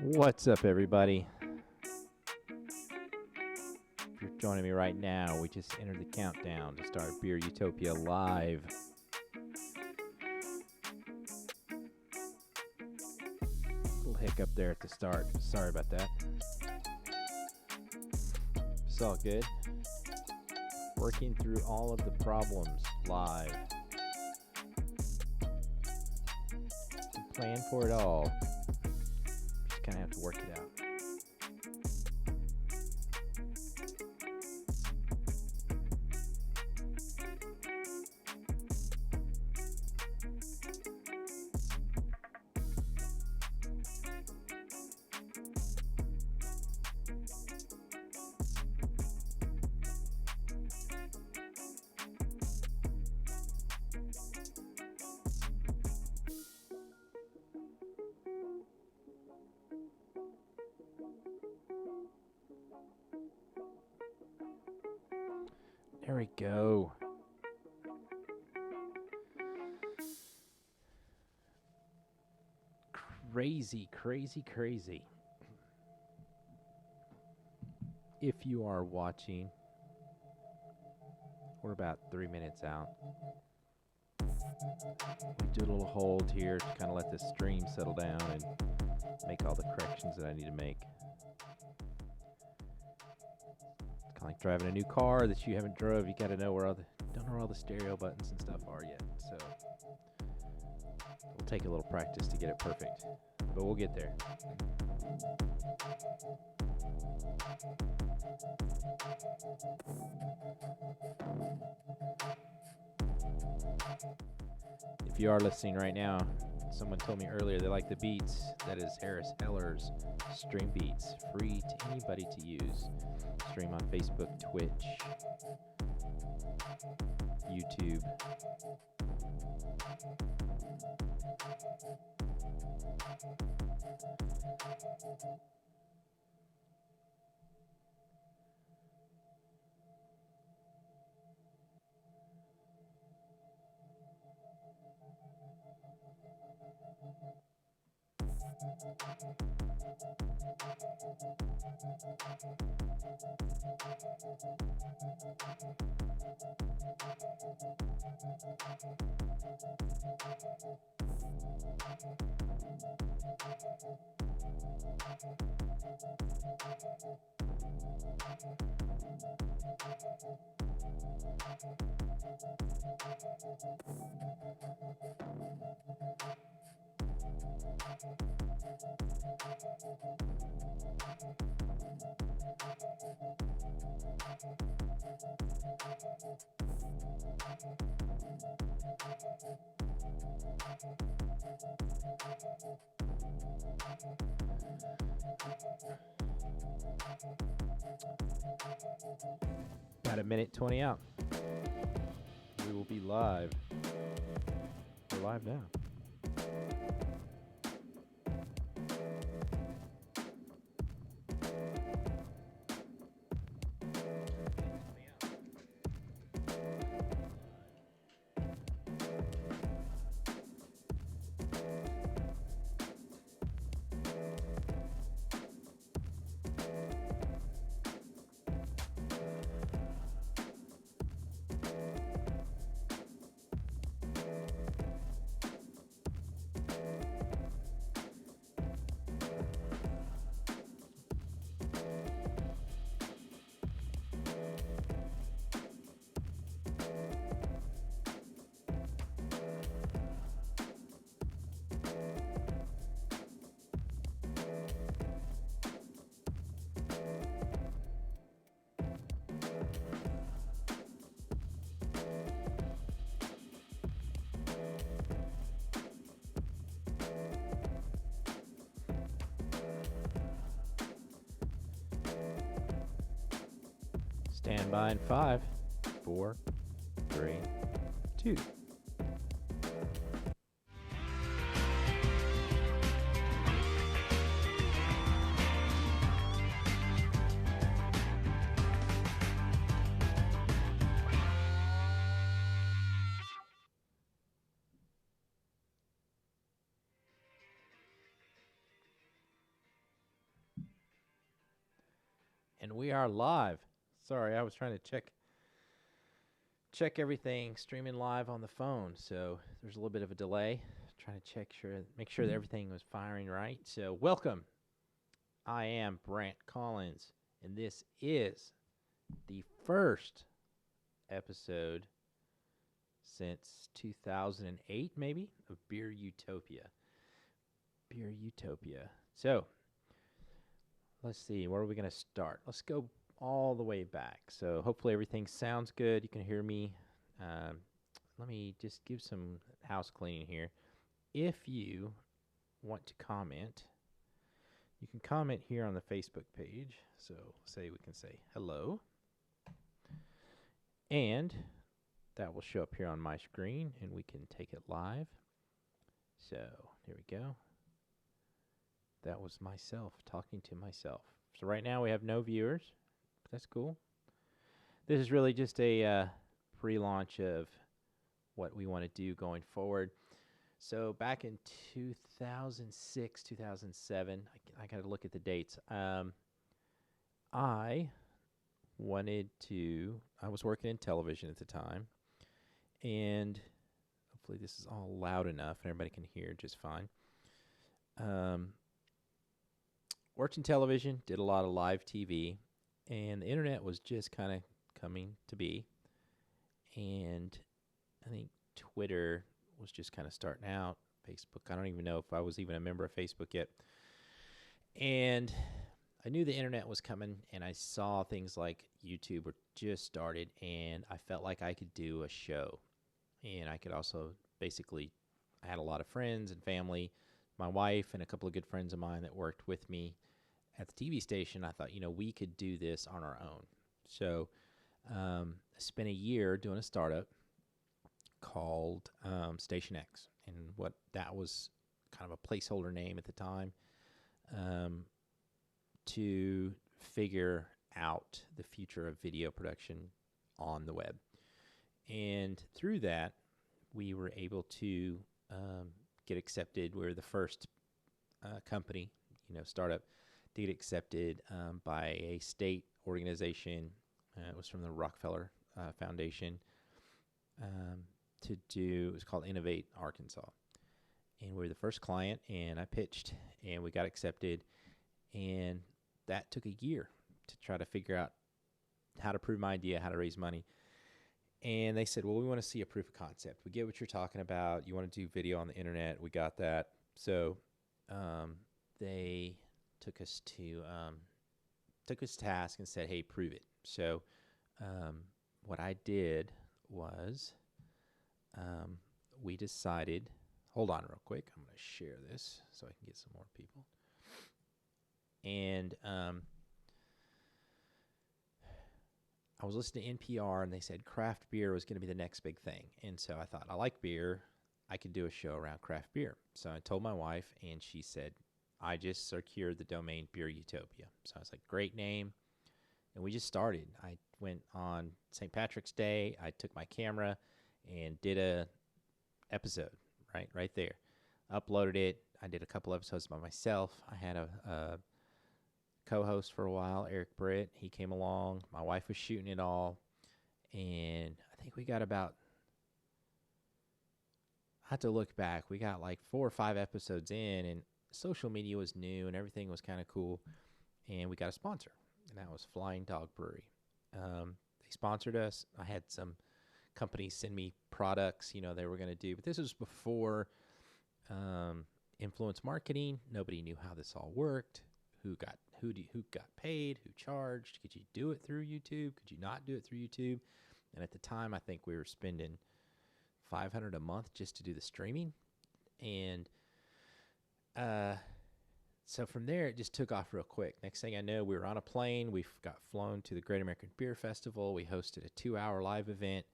What's up, everybody? If you're joining me right now, we just entered the countdown to start BeerUtopia live. Little hiccup there at the start. Sorry about that. It's all good. Working through all of the problems live. Plan for it all. Just kind of have to work it out. There we go. Crazy, crazy, crazy. If you are watching, we're about 3 minutes out. We do a little hold here to kind of let the stream settle down and make all the corrections that I need to make. It's kind of like driving a new car that you haven't drove. You got to know don't know where all the stereo buttons and stuff are yet. So it'll take a little practice to get it perfect, but we'll get there. If you are listening right now, someone told me earlier they like the beats. That is Harris Heller's Stream Beats, free to anybody to use. Stream on Facebook, Twitch, YouTube. About a minute 20 out. We will be live. We're live now. Stand by in 5, 4, 3, 2. And we are live. Sorry, I was trying to check everything streaming live on the phone, so there's a little bit of a delay. Trying to make sure that everything was firing right. So welcome. I am Brant Collins, and this is the first episode since 2008, maybe, of BeerUtopia. BeerUtopia. So let's see, where are we going to start? Let's go all the way back. So hopefully everything sounds good. You can hear me. Let me just give some house cleaning here. If you want to comment, you can comment here on the Facebook page. So we can say hello. And that will show up here on my screen, and we can take it live. So here we go. That was myself talking to myself. So right now we have no viewers. That's cool. This is really just a pre-launch of what we want to do going forward. So back in 2006, 2007, I got to look at the dates. I was working in television at the time, and hopefully this is all loud enough and everybody can hear just fine. Worked in television, did a lot of live TV, and the internet was just kind of coming to be. And I think Twitter was just kind of starting out. Facebook, I don't even know if I was even a member of Facebook yet. And I knew the internet was coming, and I saw things like YouTube were just started, and I felt like I could do a show. And I could also I had a lot of friends and family, my wife and a couple of good friends of mine that worked with me at the TV station. I thought, we could do this on our own. So I spent a year doing a startup called Station X, and what that was kind of a placeholder name at the time to figure out the future of video production on the web. And through that, we were able to get accepted. We were the first company, startup, to get accepted by a state organization. It was from the Rockefeller Foundation. It was called Innovate Arkansas. And we were the first client, and I pitched, and we got accepted. And that took a year to try to figure out how to prove my idea, how to raise money. And they said, well, we want to see a proof of concept. We get what you're talking about. You want to do video on the internet. We got that. So they took us to task and said, hey, prove it. So what I did was we decided, hold on real quick. I'm going to share this so I can get some more people. And I was listening to NPR, and they said craft beer was going to be the next big thing. And so I thought, I like beer. I could do a show around craft beer. So I told my wife, and she said, I just secured the domain BeerUtopia. So I was like, great name. And we just started. I went on St. Patrick's Day. I took my camera and did a episode right there. Uploaded it. I did a couple episodes by myself. I had a co-host for a while, Eric Britt. He came along. My wife was shooting it all. And I think we got I had to look back. We got like 4 or 5 episodes in, and social media was new, and everything was kind of cool. And we got a sponsor, and that was Flying Dog Brewery. They sponsored us. I had some companies send me products, they were going to do. But this was before influence marketing. Nobody knew how this all worked. Who got paid? Who charged? Could you do it through YouTube? Could you not do it through YouTube? And at the time, I think we were spending $500 a month just to do the streaming. And so from there, it just took off real quick. Next thing I know, we were on a plane. We got flown to the Great American Beer Festival. We hosted a 2-hour live event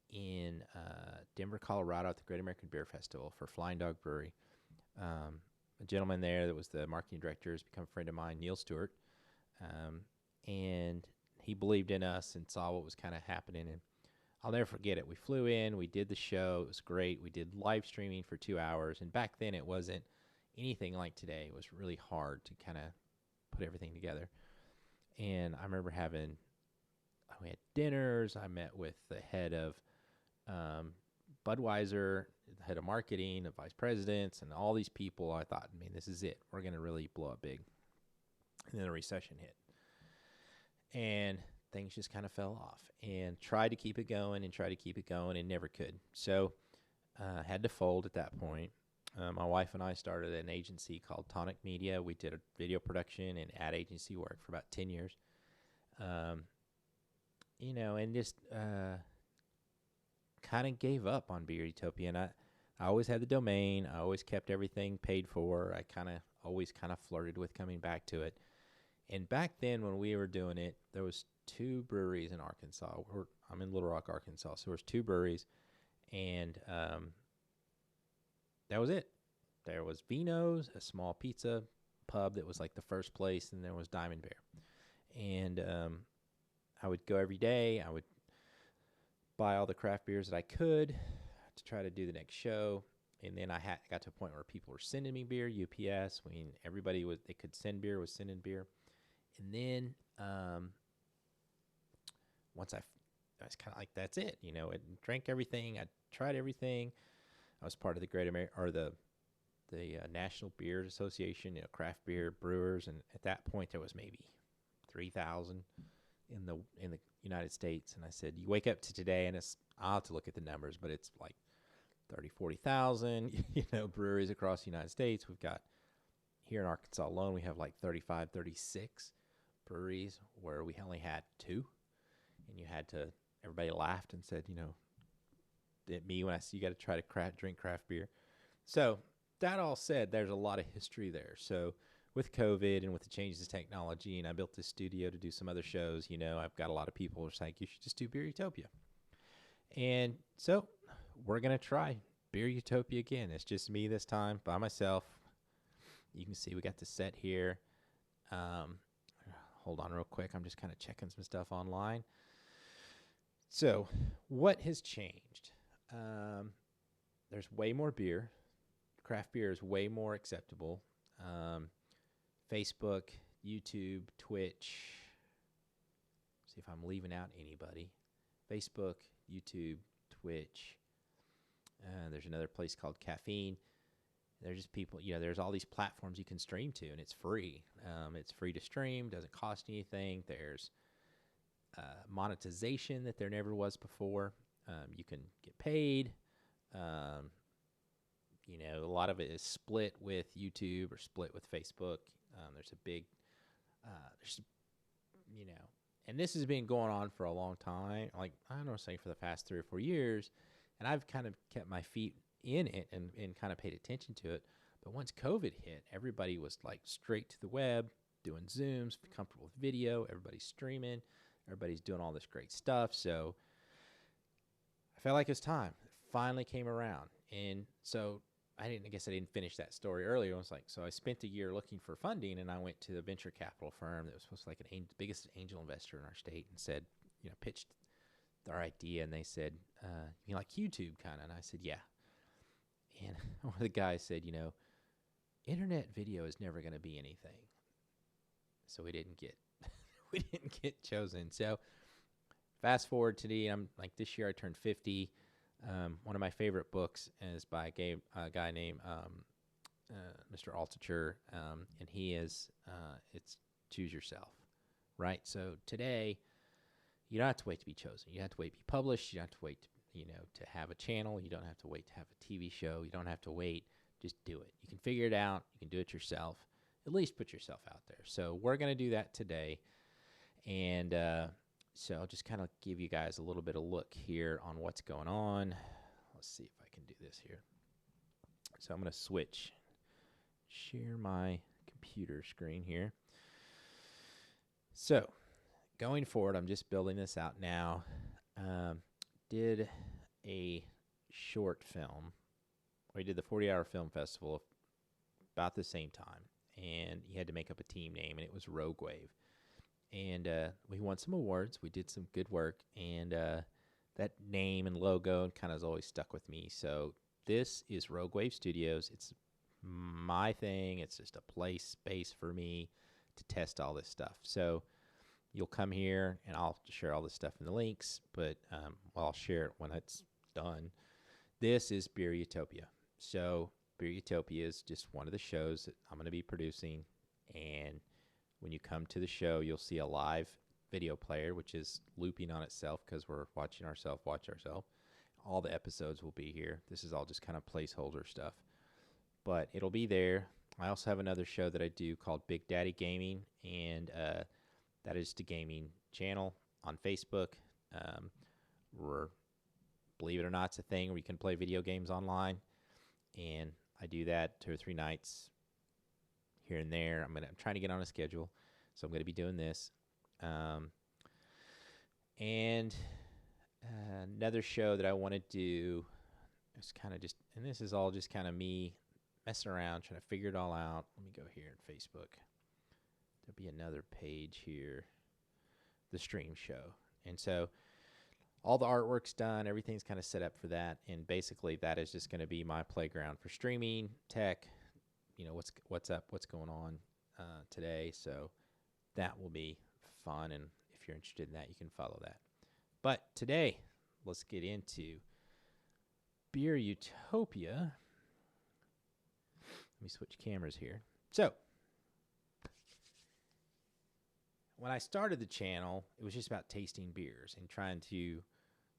in Denver, Colorado at the Great American Beer Festival for Flying Dog Brewery. A gentleman there that was the marketing director has become a friend of mine, Neil Stewart. And he believed in us and saw what was kind of happening. And I'll never forget it. We flew in, we did the show. It was great. We did live streaming for 2 hours. And back then it wasn't anything like today. It was really hard to kind of put everything together. And I remember we had dinners. I met with the head of um, Budweiser, the head of marketing, the vice presidents, and all these people. I thought, I mean, this is it. We're going to really blow up big. And then a recession hit. And things just kind of fell off, and tried to keep it going and never could. So had to fold at that point. My wife and I started an agency called Tonic Media. We did a video production and ad agency work for about 10 years. And just kind of gave up on BeerUtopia. And I always had the domain. I always kept everything paid for. I always flirted with coming back to it. And back then when we were doing it, there was 2 breweries in Arkansas. I'm in Little Rock, Arkansas. So there was 2 breweries, and that was it. There was Vino's, a small pizza pub that was like the first place, and there was Diamond Bear. And I would go every day. I would buy all the craft beers that I could to try to do the next show. And then I got to a point where people were sending me beer, UPS. They could send beer, was sending beer. And then once I was kind of like, that's it. I drank everything. I tried everything. I was part of the National Beer Association, craft beer brewers. And at that point, there was maybe 3,000 in the United States. And I said, you wake up to today, and I'll have to look at the numbers, but it's like 30, 40,000, breweries across the United States. We've got here in Arkansas alone, we have like 35, 36 breweries where we only had 2. And everybody laughed and said, at me when I see you got to try to drink craft beer. So that all said, there's a lot of history there. So with COVID and with the changes in technology, and I built this studio to do some other shows, I've got a lot of people who are saying, you should just do BeerUtopia. And so we're going to try BeerUtopia again. It's just me this time by myself. You can see we got the set here. Hold on real quick. I'm just kind of checking some stuff online. So what has changed? There's way more beer. Craft beer is way more acceptable. Facebook, YouTube, Twitch. See if I'm leaving out anybody. Facebook, YouTube, Twitch. There's another place called Caffeine. There's just people, there's all these platforms you can stream to, and it's free. It's free to stream, doesn't cost anything. There's monetization that there never was before. You can get paid. A lot of it is split with YouTube or split with Facebook. There's a big, and this has been going on for a long time. Like, I don't know, say for the past 3 or 4 years, and I've kind of kept my feet in it and kind of paid attention to it. But once COVID hit, everybody was like straight to the web, doing Zooms, comfortable with video. Everybody's streaming. Everybody's doing all this great stuff. So I felt like it was time. It finally came around. And so I didn't finish that story earlier. I was like, so I spent a year looking for funding, and I went to the venture capital firm that was supposed to be like the biggest angel investor in our state, and said, pitched our idea. And they said, you like YouTube kind of? And I said, yeah. And one of the guys said, internet video is never going to be anything. So we didn't get chosen. So fast forward today, I'm like, this year I turned 50. One of my favorite books is by a guy named Mr. Altucher, and he is it's Choose Yourself, right? So today, you don't have to wait to be chosen. You don't have to wait to be published. You don't have to wait to have a channel. You don't have to wait to have a TV show. You don't have to wait. Just do it. You can figure it out. You can do it yourself. At least put yourself out there. So we're going to do that today. And so I'll just kind of give you guys a little bit of look here on what's going on. Let's see if I can do this here. So I'm going to share my computer screen here. So going forward, I'm just building this out now. Did a short film. We did the 40-hour film festival about the same time, and you had to make up a team name, and it was Rogue Wave. And we won some awards. We did some good work, and that name and logo kind of has always stuck with me. So this is Rogue Wave Studios. It's my thing. It's just a space for me to test all this stuff. So you'll come here, and I'll share all this stuff in the links, but I'll share it when it's done. This is BeerUtopia. So BeerUtopia is just one of the shows that I'm going to be producing, and when you come to the show, you'll see a live video player, which is looping on itself because we're watching ourselves watch ourselves. All the episodes will be here. This is all just kind of placeholder stuff, but it'll be there. I also have another show that I do called Big Daddy Gaming, and that is the gaming channel on Facebook. We're, believe it or not, it's a thing where you can play video games online, and I do that 2 or 3 nights here and there. I'm trying to get on a schedule, so I'm going to be doing this. And another show that I want to do is kind of just, and this is all just kind of me messing around, trying to figure it all out. Let me go here in Facebook. There'll be another page here, the stream show. And so all the artwork's done, everything's kind of set up for that, and basically that is just going to be my playground for streaming, tech, what's up, what's going on today. So that will be fun, and if you're interested in that, you can follow that. But today, let's get into BeerUtopia. Let me switch cameras here. So when I started the channel, it was just about tasting beers and trying to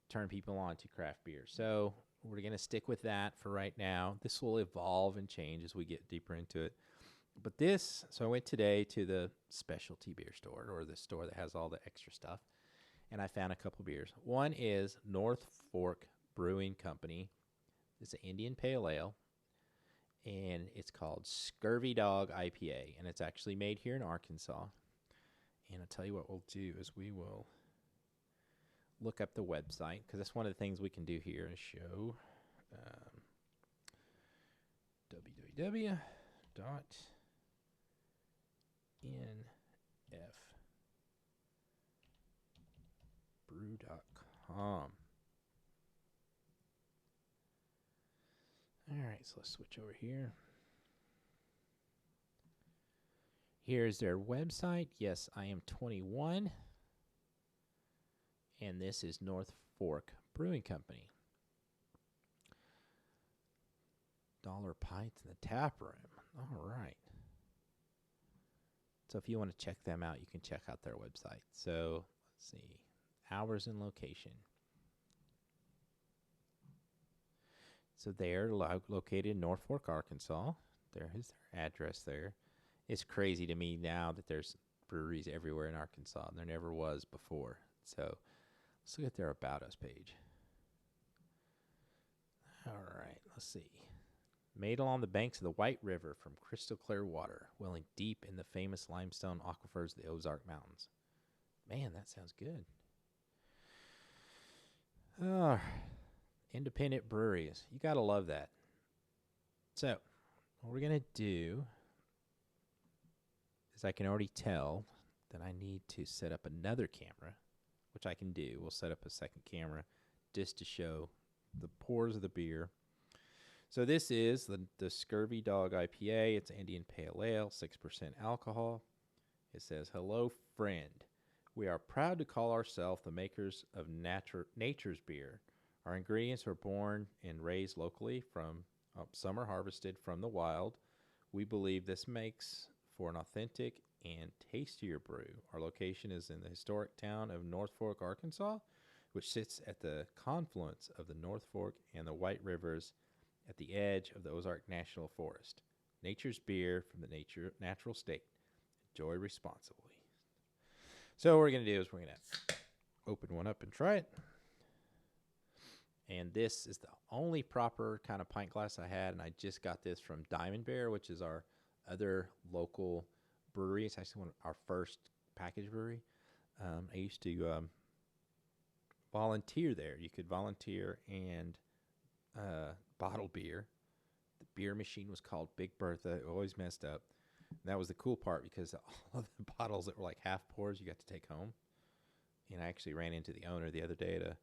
turn people on to craft beer. So we're going to stick with that for right now. This will evolve and change as we get deeper into it. But so I went today to the specialty beer store, or the store that has all the extra stuff, and I found a couple beers. One is North Fork Brewing Company. It's an Indian Pale Ale, and it's called Scurvy Dog IPA, and it's actually made here in Arkansas. And I'll tell you what we'll do is we will look up the website, because that's one of the things we can do here in a show. www.nfbrew.com. All right, so let's switch over here. Here's their website. Yes, I am 21. And this is North Fork Brewing Company. $1 pints in the tap room. All right. So if you want to check them out, you can check out their website. So let's see. Hours and location. So they're located in North Fork, Arkansas. There is their address there. It's crazy to me now that there's breweries everywhere in Arkansas, and there never was before. So let's look at their About Us page. All right, let's see. Made along the banks of the White River from crystal clear water, welling deep in the famous limestone aquifers of the Ozark Mountains. Man, that sounds good. Independent breweries. You got to love that. So what we're going to do is, I can already tell that I need to set up another camera, which I can do. We'll set up a second camera just to show the pours of the beer. So this is the Scurvy Dog IPA. It's Indian Pale Ale, 6% alcohol. It says, "Hello, friend. We are proud to call ourselves the makers of nature's beer. Our ingredients are born and raised locally from some are harvested from the wild. We believe this makes for an authentic and tastier brew. Our location is in the historic town of North Fork, Arkansas, which sits at the confluence of the North Fork and the White Rivers at the edge of the Ozark National Forest. Nature's beer from the natural state. Enjoy responsibly." So what we're going to do is we're going to open one up and try it. And this is the only proper kind of pint glass I had, and I just got this from Diamond Bear, which is our other local brewery. It's actually our first package brewery. I used to volunteer there. You could volunteer and bottle beer. The beer machine was called Big Bertha. It always messed up. And that was the cool part, because all of the bottles that were like half pours you got to take home. And I actually ran into the owner the other day at a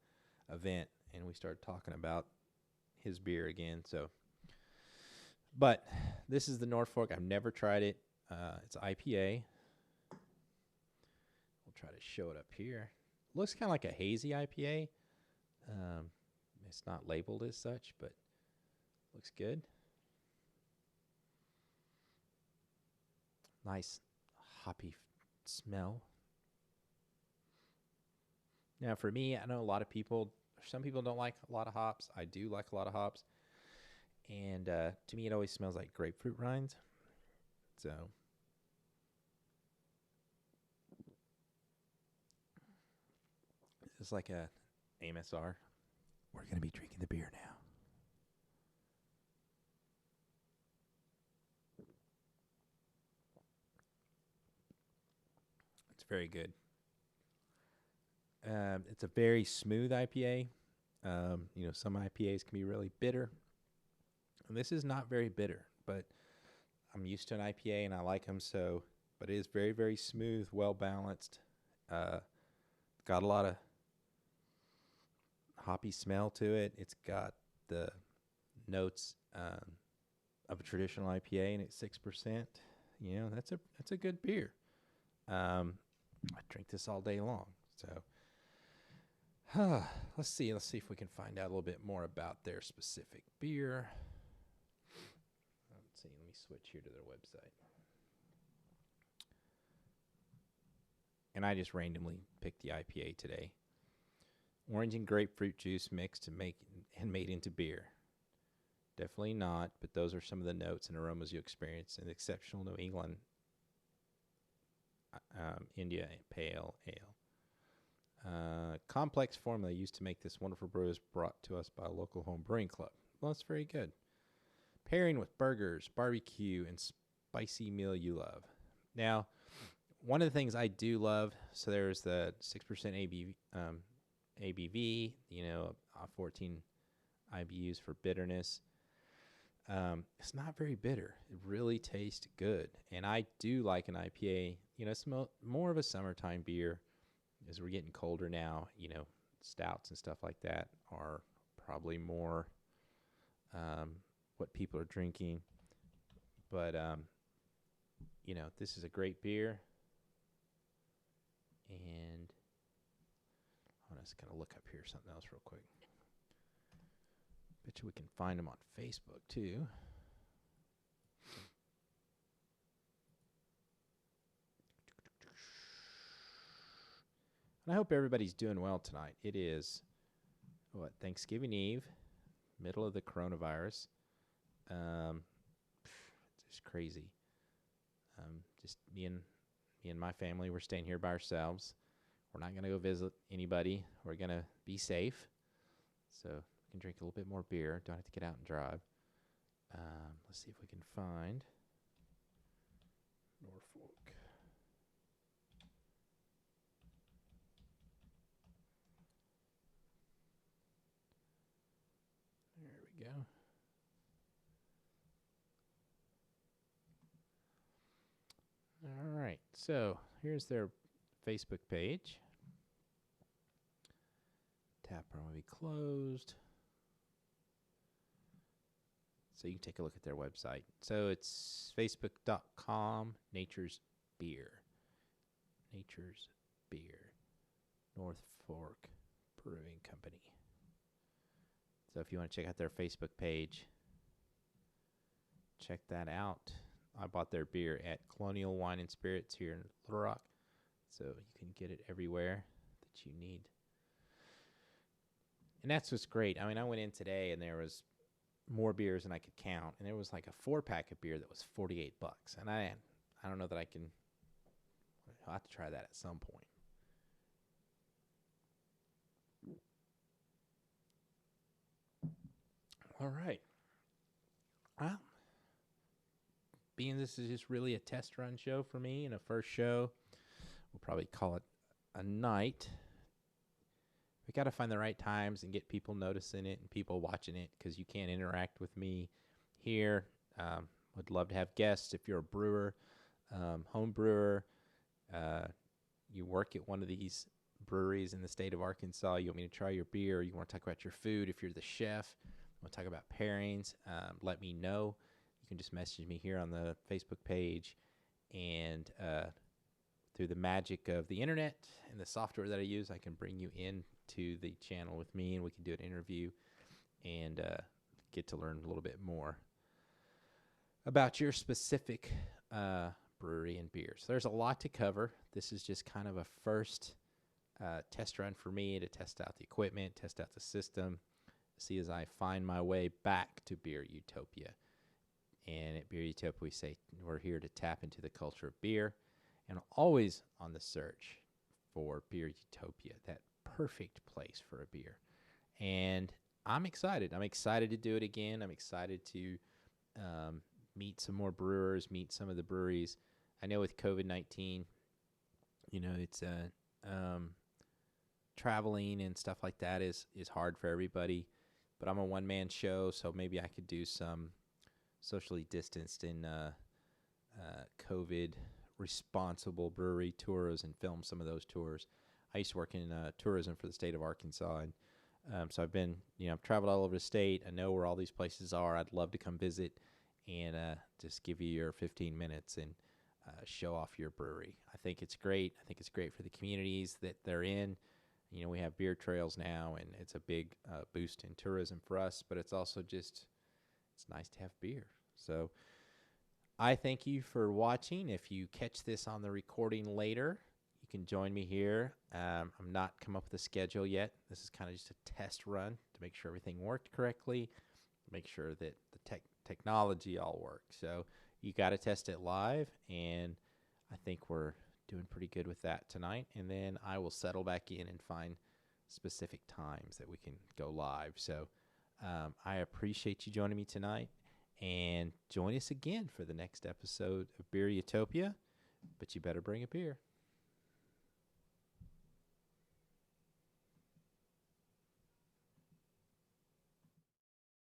event, and we started talking about his beer again. So, but this is the North Fork. I've never tried it. It's IPA. We'll try to show it up here. Looks kind of like a hazy IPA. It's not labeled as such, but looks good. Nice hoppy smell. Now, for me, I know a lot of people, some people don't like a lot of hops. I do like a lot of hops. And to me, it always smells like grapefruit rinds. So, it's like a AMSR. We're going to be drinking the beer now. It's very good. It's a very smooth IPA. Some IPAs can be really bitter. And this is not very bitter, but I'm used to an IPA and I like them so. But it is very, very smooth, well balanced. Got a lot of hoppy smell to it. It's got the notes of a traditional IPA, and it's 6%. That's a good beer. I drink this all day long. So let's see if we can find out a little bit more about their specific beer. Let's see. Let me switch here to their website. And I just randomly picked the IPA today. Orange and grapefruit juice mixed and made into beer. Definitely not, but those are some of the notes and aromas you experience in the exceptional New England India Pale Ale. Complex formula used to make this wonderful brew is brought to us by a local home brewing club. Well, that's very good. Pairing with burgers, barbecue, and spicy meal you love. Now, one of the things I do love, so there's the 6% ABV, 14 IBUs for bitterness. It's not very bitter. It really tastes good. And I do like an IPA. It's more of a summertime beer. As we're getting colder now, stouts and stuff like that are probably more what people are drinking. But, this is a great beer. And I'm just going to look up here something else real quick. Bet you we can find them on Facebook, too. And I hope everybody's doing well tonight. It is, Thanksgiving Eve, middle of the coronavirus. It's just crazy. Just me and my family, we're staying here by ourselves. We're not going to go visit anybody. We're going to be safe. So we can drink a little bit more beer. Don't have to get out and drive. Let's see if we can find Norfolk. There we go. All right. So here's their Facebook page. Tap room will be closed. So you can take a look at their website. So it's facebook.com, Nature's Beer. Nature's Beer. North Fork Brewing Company. So if you want to check out their Facebook page, check that out. I bought their beer at Colonial Wine and Spirits here in Little Rock. So you can get it everywhere that you need. And that's what's great. I mean, I went in today and there was more beers than I could count. And there was like a 4-pack of beer that was $48. And I don't know that I'll have to try that at some point. All right. Well, being this is just really a test run show for me and a first show, we'll probably call it a night. We got to find the right times and get people noticing it and people watching it because you can't interact with me here. Would love to have guests if you're a brewer, home brewer, you work at one of these breweries in the state of Arkansas, you want me to try your beer, you want to talk about your food, if you're the chef, want to talk about pairings, let me know. You can just message me here on the Facebook page, and through the magic of the internet and the software that I use, I can bring you into the channel with me, and we can do an interview and get to learn a little bit more about your specific brewery and beer. So there's a lot to cover. This is just kind of a first test run for me to test out the equipment, test out the system, see as I find my way back to BeerUtopia. And at BeerUtopia, we say we're here to tap into the culture of beer, and always on the search for BeerUtopia, that perfect place for a beer. And I'm excited. I'm excited to do it again. I'm excited to meet some more brewers, meet some of the breweries. I know with COVID-19, it's traveling and stuff like that is hard for everybody. But I'm a one-man show, so maybe I could do some socially distanced and COVID responsible brewery tours and film some of those tours. I used to work in tourism for the state of Arkansas, and so I've been, I've traveled all over the state. I know where all these places are. I'd love to come visit and just give you your 15 minutes and show off your brewery. I think it's great. I think it's great for the communities that they're in. We have beer trails now, and it's a big boost in tourism for us, but it's also just, it's nice to have beer. So I thank you for watching. If you catch this on the recording later, you can join me here. I'm not come up with a schedule yet. This is kind of just a test run to make sure everything worked correctly, make sure that the technology all works. So you got to test it live, and I think we're doing pretty good with that tonight. And then I will settle back in and find specific times that we can go live. So I appreciate you joining me tonight, and join us again for the next episode of BeerUtopia, but you better bring a beer.